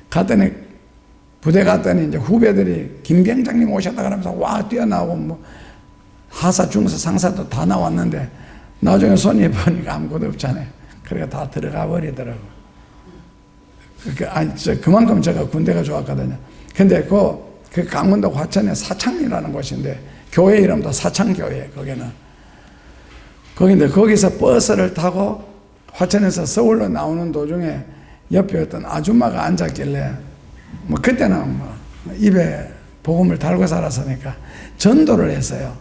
갔더니, 부대 갔더니 이제 후배들이 김병장님 오셨다 그러면서 와 뛰어나오고, 뭐 하사 중사 상사도 다 나왔는데 나중에 손이 보니까 아무것도 없잖아요. 그러니까 다 들어가 버리더라고. 그만큼 제가 군대가 좋았거든요. 근데 그 강원도 화천에 사창리라는 곳인데, 교회 이름도 사창교회, 거기인데 거기서 버스를 타고 화천에서 서울로 나오는 도중에 옆에 어떤 아줌마가 앉았길래, 뭐 그때는 뭐 입에 복음을 달고 살았으니까 전도를 했어요.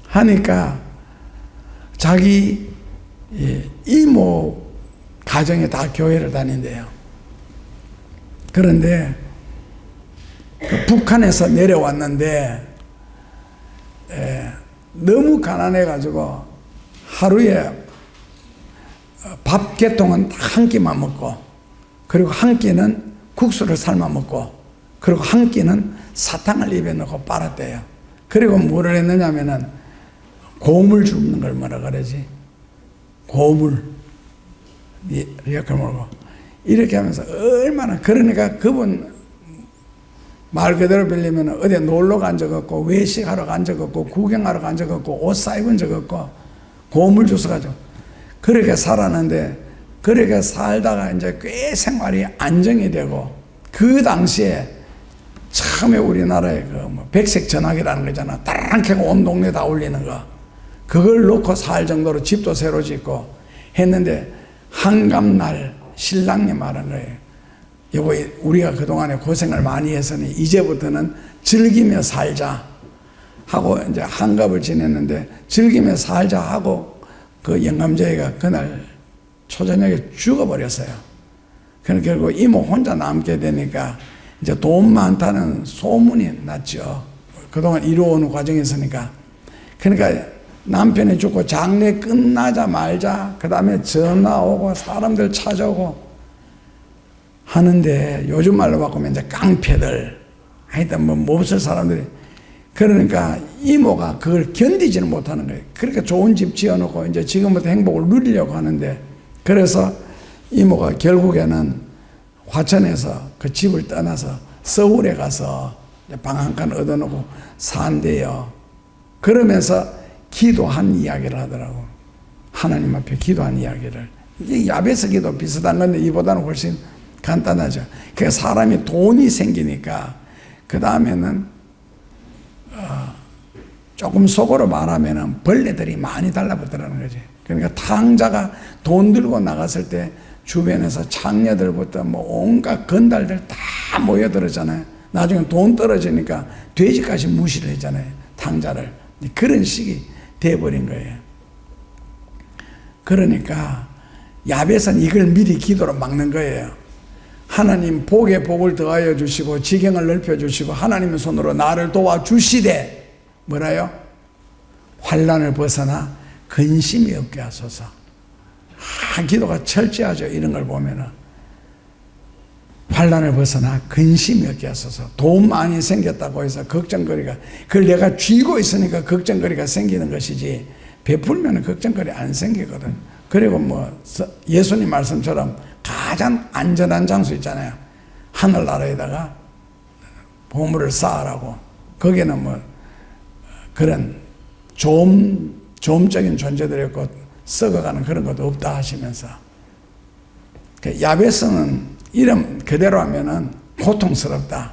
하니까 자기 이모 가정에 다 교회를 다닌대요. 그런데 북한에서 내려왔는데 너무 가난해가지고 하루에 밥 개통은 한 끼만 먹고, 그리고 한 끼는 국수를 삶아 먹고, 그리고 한 끼는 사탕을 입에 넣고 빨았대요. 그리고 뭐를 했느냐면은 고물 줍는 걸 뭐라 그러지? 고물. 이렇게 먹고. 이렇게 하면서 얼마나, 그러니까 그분 말 그대로 빌리면 어디 놀러 간 적 없고, 외식하러 간 적 없고, 구경하러 간 적 없고, 옷 사입은 적 없고, 고물 주워가지고 그렇게 살았는데, 그렇게 살다가 이제 꽤 생활이 안정이 되고, 그 당시에 처음에 우리나라에 그 백색 전화기라는 거 있잖아. 따랑 켜고 온 동네 다 울리는 거. 그걸 놓고 살 정도로 집도 새로 짓고 했는데, 한감날 신랑님 말한 거예요. 여보, 우리가 그동안에 고생을 많이 했으니 이제부터는 즐기며 살자 하고 이제 한갑을 지냈는데, 즐기며 살자 하고 그 영감제이가 그날 초저녁에 죽어버렸어요. 그래서 결국 이모 혼자 남게 되니까 이제 돈 많다는 소문이 났죠. 그동안 이루어오는 과정이었으니까. 그러니까 남편이 죽고 장례 끝나자마자 그 다음에 전화 오고 사람들 찾아오고 하는데, 요즘 말로 바꾸면 이제 깡패들, 하여튼 뭐 몹쓸 사람들이, 그러니까 이모가 그걸 견디지는 못하는 거예요. 그러니까 좋은 집 지어놓고 이제 지금부터 행복을 누리려고 하는데, 그래서 이모가 결국에는 화천에서 그 집을 떠나서 서울에 가서 방 한 칸 얻어놓고 산대요. 그러면서 기도한 이야기를 하더라고. 하나님 앞에 기도한 이야기를. 이게 야베스 기도 비슷한 건데 이보다는 훨씬 간단하죠. 그러니까 사람이 돈이 생기니까 그 다음에는 조금 속으로 말하면은 벌레들이 많이 달라붙더라는 거지. 그러니까 탕자가 돈 들고 나갔을 때 주변에서 창녀들부터 뭐 온갖 건달들 다 모여들었잖아요. 나중에 돈 떨어지니까 돼지까지 무시를 했잖아요. 탕자를. 그런 식이 돼버린 거예요. 그러니까 야벳은 이걸 미리 기도로 막는 거예요. 하나님 복에 복을 더하여 주시고 지경을 넓혀 주시고 하나님의 손으로 나를 도와주시되 뭐라요? 환난을 벗어나 근심이 없게 하소서. 기도가 철저하죠. 이런 걸 보면은 환난을 벗어나 근심이 없게 하소서. 돈 많이 생겼다고 해서 걱정거리가, 그걸 내가 쥐고 있으니까 걱정거리가 생기는 것이지 베풀면 걱정거리 안 생기거든. 그리고 뭐 예수님 말씀처럼 가장 안전한 장소 있잖아요. 하늘나라에다가 보물을 쌓으라고. 거기는 뭐 그런 조음적인 존재들이 없고 썩어가는 그런 것도 없다 하시면서, 야베스는 이름 그대로 하면은 고통스럽다,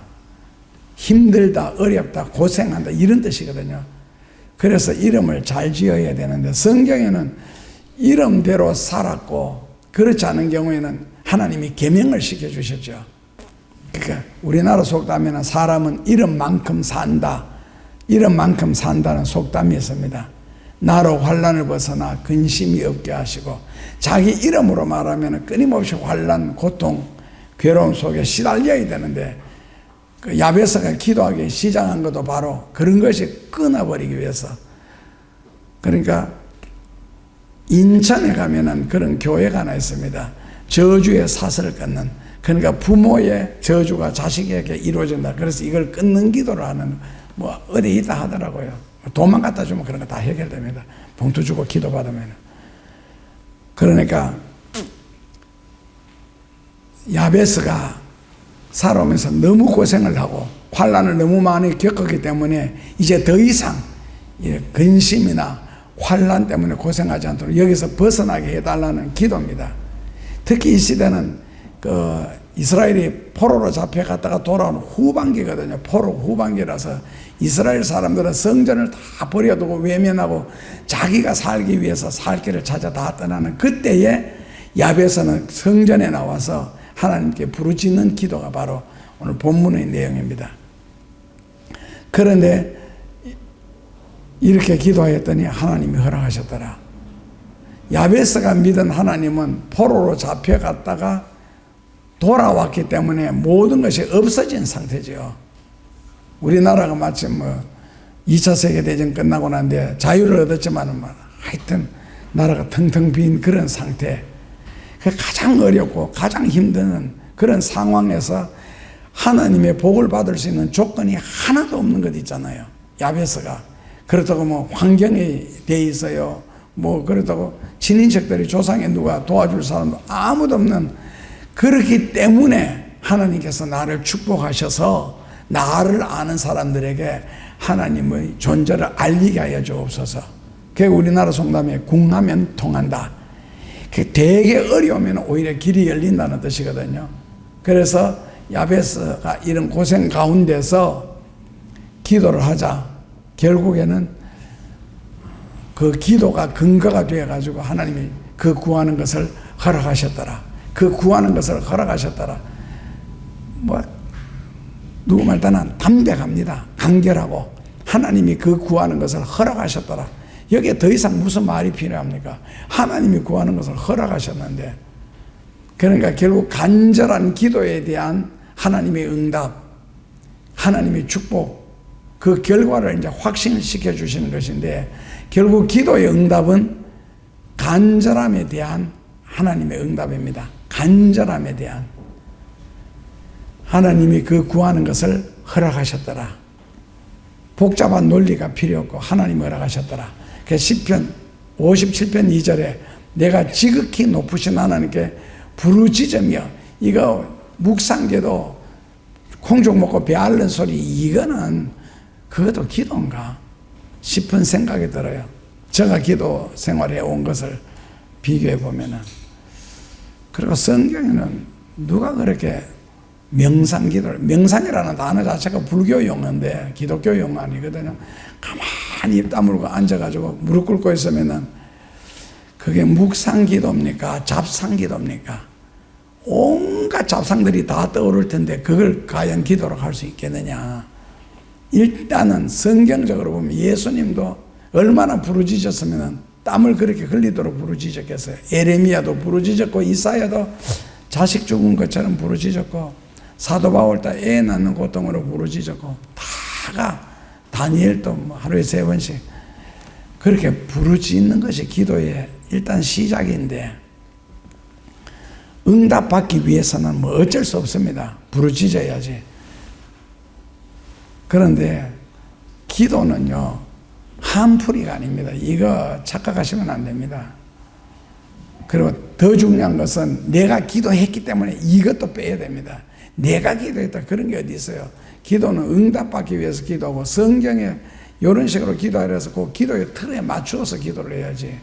힘들다, 어렵다, 고생한다 이런 뜻이거든요. 그래서 이름을 잘 지어야 되는데 성경에는 이름대로 살았고, 그렇지 않은 경우에는 하나님이 계명을 시켜주셨죠. 그러니까 우리나라 속담에는 사람은 이름만큼 산다, 이름만큼 산다는 속담이 있습니다. 나로 환난을 벗어나 근심이 없게 하시고, 자기 이름으로 말하면 끊임없이 환난, 고통, 괴로움 속에 시달려야 되는데, 그 야베스가 기도하기 시작한 것도 바로 그런 것이 끊어버리기 위해서. 그러니까 인천에 가면은 그런 교회가 하나 있습니다. 저주의 사슬을 끊는. 그러니까 부모의 저주가 자식에게 이루어진다. 그래서 이걸 끊는 기도를 하는, 뭐 어디 있다 하더라고요. 돈만 갖다 주면 그런 거 다 해결됩니다. 봉투 주고 기도 받으면. 그러니까 야베스가 살아오면서 너무 고생을 하고 환난을 너무 많이 겪었기 때문에 이제 더 이상 근심이나 환난 때문에 고생하지 않도록 여기서 벗어나게 해달라는 기도입니다. 특히 이 시대는 그 이스라엘이 포로로 잡혀갔다가 돌아온 후반기거든요. 포로 후반기라서 이스라엘 사람들은 성전을 다 버려두고 외면하고 자기가 살기 위해서 살 길을 찾아 다 떠나는 그때에 야베스는 성전에 나와서 하나님께 부르짖는 기도가 바로 오늘 본문의 내용입니다. 그런데 이렇게 기도했더니 하나님이 허락하셨더라. 야베스가 믿은 하나님은 포로로 잡혀갔다가 돌아왔기 때문에 모든 것이 없어진 상태죠. 우리나라가 마치 뭐 2차 세계대전 끝나고 난데 자유를 얻었지만 하여튼 나라가 텅텅 빈 그런 상태. 가장 어렵고 가장 힘든 그런 상황에서 하나님의 복을 받을 수 있는 조건이 하나도 없는 것 있잖아요. 야베스가. 그렇다고 뭐 환경에 돼 있어요. 뭐 그렇다고 친인척들이 조상에 누가 도와줄 사람도 아무도 없는, 그렇기 때문에 하나님께서 나를 축복하셔서 나를 아는 사람들에게 하나님의 존재를 알리게 하여 주옵소서. 그 우리나라 속담에 궁하면 통한다. 되게 어려우면 오히려 길이 열린다는 뜻이거든요. 그래서 야베스가 이런 고생 가운데서 기도를 하자 결국에는 그 기도가 근거가 되어가지고 하나님이 그 구하는 것을 허락하셨더라. 그 구하는 것을 허락하셨더라. 뭐 누구 말따나 담백합니다. 간결하고 하나님이 그 구하는 것을 허락하셨더라. 여기에 더 이상 무슨 말이 필요합니까? 하나님이 구하는 것을 허락하셨는데, 그러니까 결국 간절한 기도에 대한 하나님의 응답, 하나님의 축복, 그 결과를 이제 확신시켜 주시는 것인데, 결국 기도의 응답은 간절함에 대한 하나님의 응답입니다. 간절함에 대한 하나님이 그 구하는 것을 허락하셨더라. 복잡한 논리가 필요 없고 하나님이 허락하셨더라. 그 시편 57편 2절에 내가 지극히 높으신 하나님께 부르짖으며, 이거 묵상계도 콩죽 먹고 배 앓는 소리, 이거는 그것도 기도인가 싶은 생각이 들어요. 제가 기도 생활에 온 것을 비교해 보면은. 그리고 성경에는 누가 그렇게 명상기도를, 명상이라는 단어 자체가 불교 용어인데 기독교 용어 아니거든요. 가만히 입 다물고 앉아가지고 무릎 꿇고 있으면은 그게 묵상기도입니까? 잡상기도입니까? 온갖 잡상들이 다 떠오를 텐데 그걸 과연 기도로 할 수 있겠느냐? 일단은 성경적으로 보면 예수님도 얼마나 부르짖었으면 땀을 그렇게 흘리도록 부르짖었겠어요. 에레미야도 부르짖었고 이사야도 자식 죽은 것처럼 부르짖었고 사도 바울도 애 낳는 고통으로 부르짖었고, 다가 다니엘도 하루에 3번씩 그렇게 부르짖는 것이 기도의 일단 시작인데, 응답받기 위해서는 뭐 어쩔 수 없습니다. 부르짖어야지. 그런데 기도는요 한풀이가 아닙니다. 이거 착각하시면 안 됩니다. 그리고 더 중요한 것은 내가 기도했기 때문에 이것도 빼야 됩니다. 내가 기도했다 그런 게 어디 있어요. 기도는 응답받기 위해서 기도하고, 성경에 이런 식으로 기도하라 해서 그 기도의 틀에 맞추어서 기도를 해야지.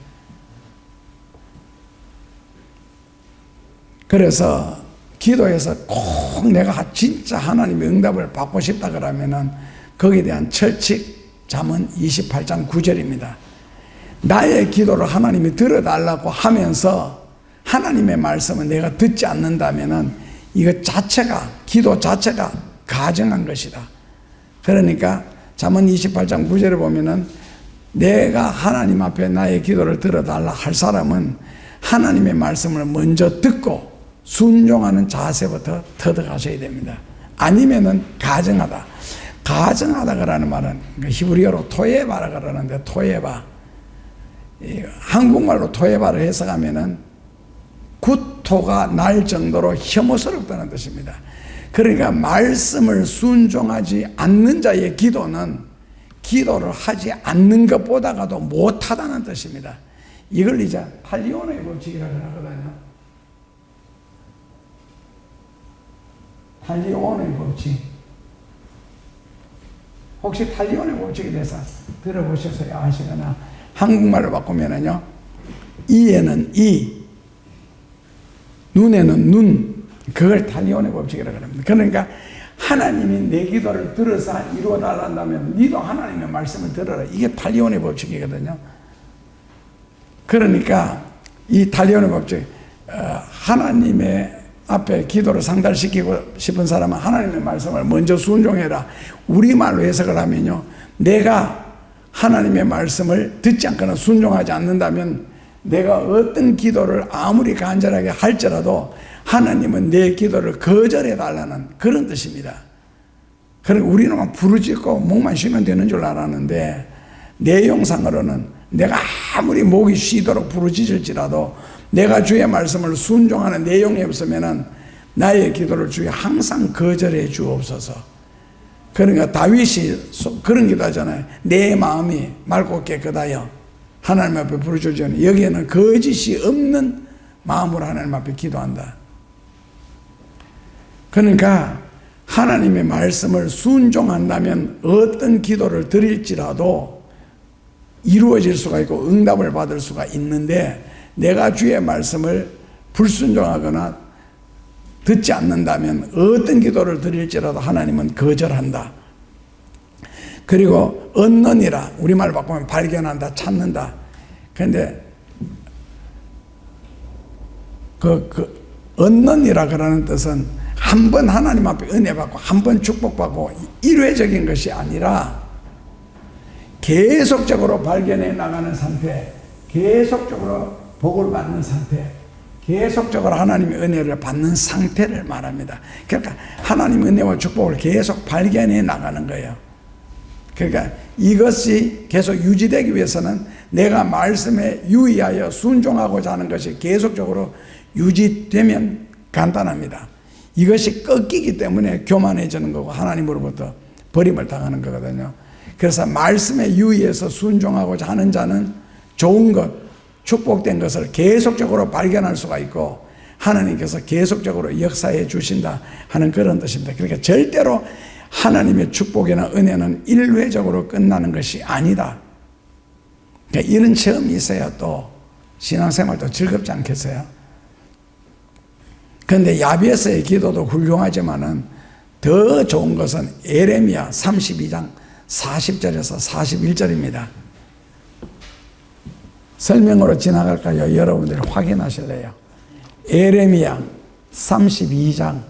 그래서 기도에서 꼭 내가 진짜 하나님의 응답을 받고 싶다 그러면은 거기에 대한 철칙, 잠언 28장 9절입니다. 나의 기도를 하나님이 들어달라고 하면서 하나님의 말씀을 내가 듣지 않는다면은 이거 자체가, 기도 자체가 가정한 것이다. 그러니까 잠언 28장 9절에 보면은 내가 하나님 앞에 나의 기도를 들어달라 할 사람은 하나님의 말씀을 먼저 듣고 순종하는 자세부터 터득하셔야 됩니다. 아니면은 가정하다. 가정하다 그라는 말은 히브리어로 토예바라 그러는데, 토예바, 한국말로 토예바를 해석하면은 구토가 날 정도로 혐오스럽다는 뜻입니다. 그러니까 말씀을 순종하지 않는 자의 기도는 기도를 하지 않는 것보다가도 못하다는 뜻입니다. 이걸 이제 탈리온의 법칙이라고 하거든요. 탈리온의 법칙. 혹시 탈리온의 법칙에 대해서 들어보셨어요? 아시거나? 한국말로 바꾸면은요, 이에는 이, 눈에는 눈, 그걸 탈리온의 법칙이라고 합니다. 그러니까 하나님이 내 기도를 들어서 이루어달란다면 니도 하나님의 말씀을 들어라. 이게 탈리온의 법칙이거든요. 그러니까 이 탈리온의 법칙, 하나님의 앞에 기도를 상달시키고 싶은 사람은 하나님의 말씀을 먼저 순종해라. 우리말로 해석을 하면요, 내가 하나님의 말씀을 듣지 않거나 순종하지 않는다면 내가 어떤 기도를 아무리 간절하게 할지라도 하나님은 내 기도를 거절해 달라는 그런 뜻입니다. 그러니까 우리는 부르짖고 목만 쉬면 되는 줄 알았는데, 내용상으로는 내가 아무리 목이 쉬도록 부르짖을지라도 내가 주의 말씀을 순종하는 내용이 없으면은 나의 기도를 주여 항상 거절해 주옵소서. 그러니까 다윗이 그런 기도 하잖아요. 내 마음이 맑고 깨끗하여 하나님 앞에 부르짖으니 여기에는 거짓이 없는 마음으로 하나님 앞에 기도한다. 그러니까 하나님의 말씀을 순종한다면 어떤 기도를 드릴지라도 이루어질 수가 있고 응답을 받을 수가 있는데, 내가 주의 말씀을 불순종하거나 듣지 않는다면 어떤 기도를 드릴지라도 하나님은 거절한다. 그리고 얻느니라, 우리말 바꾸면 발견한다, 찾는다. 그런데 얻느니라 그러는 뜻은 한 번 하나님 앞에 은혜 받고 한 번 축복받고 일회적인 것이 아니라 계속적으로 발견해 나가는 상태, 계속적으로 복을 받는 상태, 계속적으로 하나님의 은혜를 받는 상태를 말합니다. 그러니까 하나님의 은혜와 축복을 계속 발견해 나가는 거예요. 그러니까 이것이 계속 유지되기 위해서는 내가 말씀에 유의하여 순종하고자 하는 것이 계속적으로 유지되면 간단합니다. 이것이 꺾이기 때문에 교만해지는 거고 하나님으로부터 버림을 당하는 거거든요. 그래서 말씀에 유의해서 순종하고자 하는 자는 좋은 것, 축복된 것을 계속적으로 발견할 수가 있고 하나님께서 계속적으로 역사해 주신다 하는 그런 뜻입니다. 그러니까 절대로 하나님의 축복이나 은혜는 일회적으로 끝나는 것이 아니다. 그러니까 이런 체험이 있어야 또 신앙생활도 즐겁지 않겠어요? 그런데 야베스의 기도도 훌륭하지만은 더 좋은 것은 에레미야 32장 40절에서 41절입니다. 설명으로 지나갈까요? 여러분들이 확인하실래요? 에레미야 32장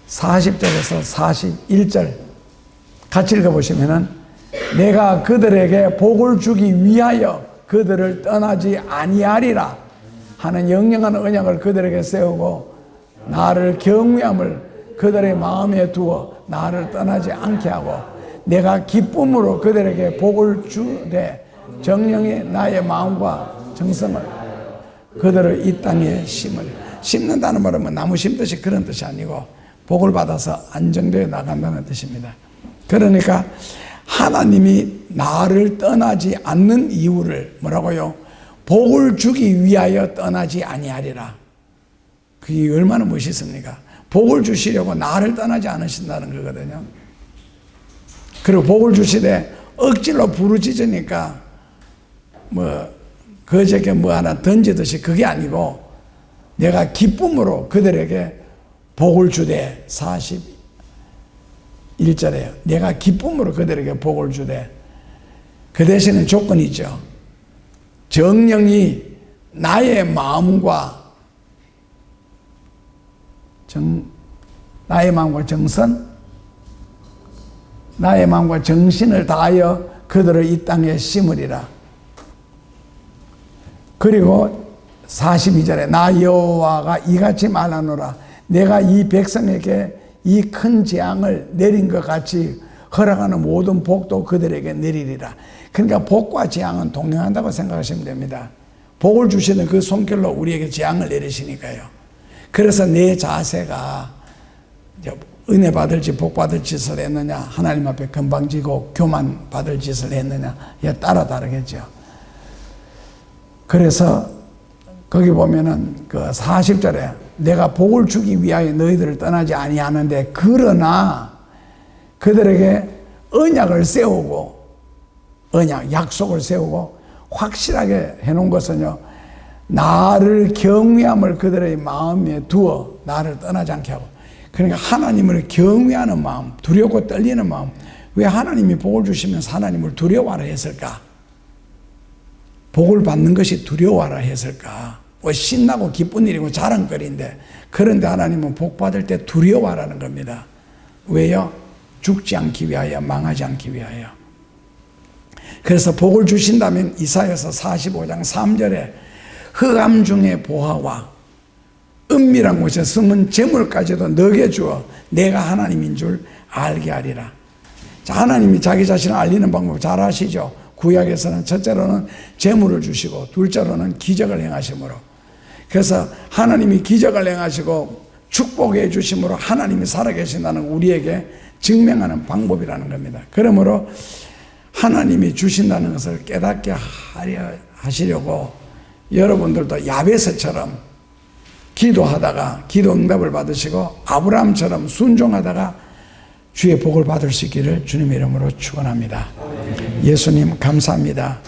40절에서 41절 같이 읽어보시면은 내가 그들에게 복을 주기 위하여 그들을 떠나지 아니하리라 하는 영영한 언약을 그들에게 세우고 나를 경외함을 그들의 마음에 두어 나를 떠나지 않게 하고 내가 기쁨으로 그들에게 복을 주되 정령이 나의 마음과 정성을 그들을 이 땅에 심는다는 말은 나무 심듯이 그런 뜻이 아니고 복을 받아서 안정되어 나간다는 뜻입니다. 그러니까 하나님이 나를 떠나지 않는 이유를 뭐라고요? 복을 주기 위하여 떠나지 아니하리라. 그게 얼마나 멋있습니까? 복을 주시려고 나를 떠나지 않으신다는 거거든요. 그리고 복을 주시되 억지로 부르짖으니까 그저께 하나 던지듯이 그게 아니고 내가 기쁨으로 그들에게 복을 주되 41절에요. 내가 기쁨으로 그들에게 복을 주되 그 대신에 조건이 있죠. 정령이 나의 마음과 정선, 나의 마음과 정신을 다하여 그들을 이 땅에 심으리라. 그리고 42절에 나 여호와가 이같이 말하노라. 내가 이 백성에게 이 큰 재앙을 내린 것 같이 허락하는 모든 복도 그들에게 내리리라. 그러니까 복과 재앙은 동행한다고 생각하시면 됩니다. 복을 주시는 그 손길로 우리에게 재앙을 내리시니까요. 그래서 내 자세가 은혜 받을지 복 받을 짓을 했느냐, 하나님 앞에 건방지고 교만 받을 짓을 했느냐에 따라 다르겠죠. 그래서 거기 보면은 그 40절에 내가 복을 주기 위하여 너희들을 떠나지 아니하는데 그러나 그들에게 언약을 세우고 약속을 세우고 확실하게 해놓은 것은요, 나를 경외함을 그들의 마음에 두어 나를 떠나지 않게 하고. 그러니까 하나님을 경외하는 마음, 두렵고 떨리는 마음. 왜 하나님이 복을 주시면서 하나님을 두려워하라 했을까? 복을 받는 것이 두려워하라 했을까? 신나고 기쁜 일이고 자랑거리인데, 그런데 하나님은 복 받을 때 두려워하라는 겁니다. 왜요? 죽지 않기 위하여, 망하지 않기 위하여. 그래서 복을 주신다면 이사야서 45장 3절에 흑암 중에 보화와 은밀한 곳에 숨은 재물까지도 너게 주어 내가 하나님인 줄 알게 하리라. 자, 하나님이 자기 자신을 알리는 방법 잘 아시죠? 구약에서는 첫째로는 재물을 주시고 둘째로는 기적을 행하심으로. 그래서 하나님이 기적을 행하시고 축복해 주심으로 하나님이 살아계신다는 걸 우리에게 증명하는 방법이라는 겁니다. 그러므로 하나님이 주신다는 것을 깨닫게 하시려고 여러분들도 야베스처럼 기도하다가 기도 응답을 받으시고 아브라함처럼 순종하다가 주의 복을 받을 수 있기를 주님의 이름으로 축원합니다. 예수님 감사합니다.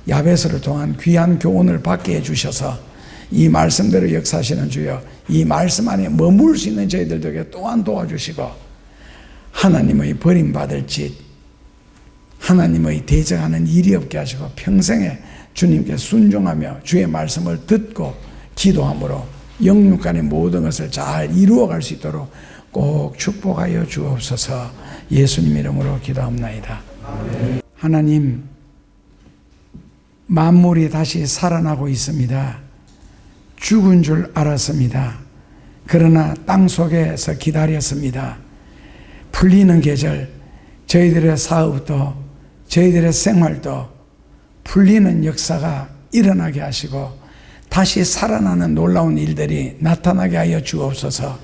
야베스를 통한 귀한 교훈을 받게 해주셔서 이 말씀대로 역사하시는 주여, 이 말씀 안에 머물 수 있는 저희들에게 또한 도와주시고 하나님의 버림받을 짓, 하나님의 대적하는 일이 없게 하시고 평생에 주님께 순종하며 주의 말씀을 듣고 기도함으로 영육간의 모든 것을 잘 이루어갈 수 있도록 꼭 축복하여 주옵소서. 예수님 이름으로 기도합나이다. 하나님, 만물이 다시 살아나고 있습니다. 죽은 줄 알았습니다. 그러나 땅 속에서 기다렸습니다. 풀리는 계절, 저희들의 사업도 저희들의 생활도 풀리는 역사가 일어나게 하시고 다시 살아나는 놀라운 일들이 나타나게 하여 주옵소서.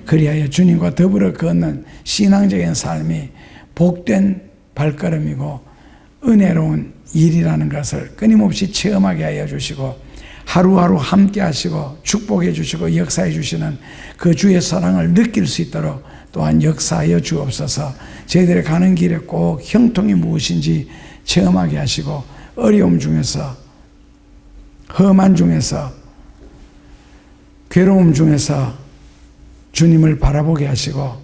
그리하여 주님과 더불어 걷는 신앙적인 삶이 복된 발걸음이고 은혜로운 일이라는 것을 끊임없이 체험하게 하여 주시고 하루하루 함께 하시고 축복해 주시고 역사해 주시는 그 주의 사랑을 느낄 수 있도록 또한 역사하여 주옵소서. 저희들이 가는 길에 꼭 형통이 무엇인지 체험하게 하시고 어려움 중에서, 험한 중에서, 괴로움 중에서 주님을 바라보게 하시고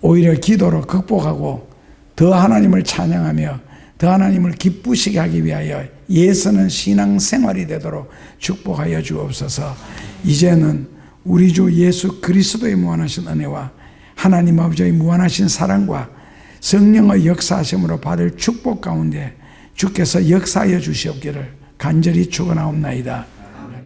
오히려 기도로 극복하고 더 하나님을 찬양하며 더 하나님을 기쁘시게 하기 위하여 예서는 신앙생활이 되도록 축복하여 주옵소서. 이제는 우리 주 예수 그리스도의 무한하신 은혜와 하나님 아버지의 무한하신 사랑과 성령의 역사하심으로 받을 축복 가운데 주께서 역사하여 주시옵기를 간절히 축원하옵나이다.